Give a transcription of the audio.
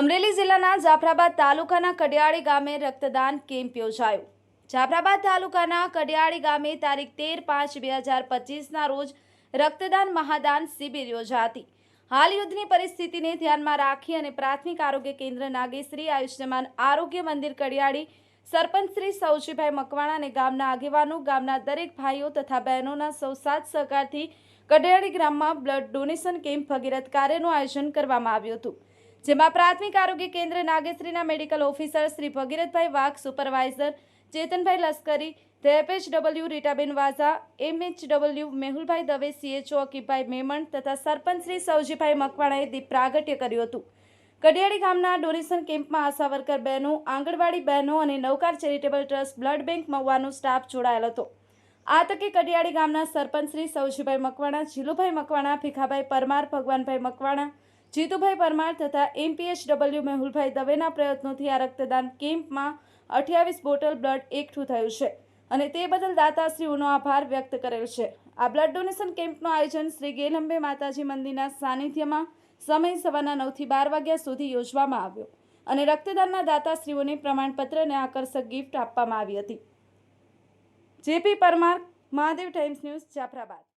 અમરેલી જિલ્લાના જાફરાબાદ તાલુકાના કડિયાળી ગામે રક્તદાન કેમ્પ યોજાયો। જાફરાબાદ તાલુકાના કડિયાળી ગામે તારીખ 13/5/2025ના રોજ રક્તદાન મહાદાન શિબિર યોજાઈ હતી। હાલ યુદ્ધની પરિસ્થિતિને ધ્યાનમાં રાખી અને પ્રાથમિક આરોગ્ય કેન્દ્ર નાગેશ્રી આયુષ્યમાન આરોગ્ય મંદિર કડિયાળી સરપંચ શ્રી સૌજીભાઈ મકવાણા અને ગામના આગેવાનો, ગામના દરેક ભાઈઓ તથા બહેનોના સૌ સાથ સહકારથી કડિયાળી ગ્રામમાં બ્લડ ડોનેશન કેમ્પ ભગીરથ કાર્યનું આયોજન કરવામાં આવ્યું હતું, જેમાં પ્રાથમિક આરોગ્ય કેન્દ્ર નાગેશ્રીના મેડિકલ ઓફિસર શ્રી ભગીરથભાઈ વાઘ, સુપરવાઇઝર ચેતનભાઈ લશ્કરી, એફએચડબલ્યુ રીટાબેન વાઝા, એમએચડબલ્યુ મેહુલભાઈ દવે, સીએચઓ અકીબભાઈ મેમણ તથા સરપંચ શ્રી સૌજીભાઈ મકવાણાએ દીપ પ્રાગટ્ય કર્યું હતું। કડિયાળી ગામના ડોનેશન કેમ્પમાં આશા વર્કર બહેનો, આંગણવાડી બહેનો અને Navkar charitable trust, blood bank મહુવાનો સ્ટાફ જોડાયેલ હતો। આ તકે કડિયાળી ગામના સરપંચ શ્રી સૌજીભાઈ મકવાણા, જીલુભાઈ મકવાણા, ભીખાભાઈ પરમાર, ભગવાનભાઈ મકવાણા, જીતુભાઈ પરમાર તથા એમપીએચડબલ્યુ મેહુલભાઈ દવેના પ્રયત્નોથી આ રક્તદાન કેમ્પમાં 28 બોટલ બ્લડ એકઠું થયું છે અને તે બદલ દાતાશ્રીઓનો આભાર વ્યક્ત કરેલ છે। આ બ્લડ ડોનેશન કેમ્પનું આયોજન શ્રી ગેલંબે માતાજી મંદિરના સાનિધ્યમાં સમય સવારના 9 થી 12 વાગ્યા સુધી યોજવામાં આવ્યો અને રક્તદાનના દાતાશ્રીઓને પ્રમાણપત્ર અને આકર્ષક ગિફ્ટ આપવામાં આવી હતી। JP Parmar, Mahadev times news, Jafrabad.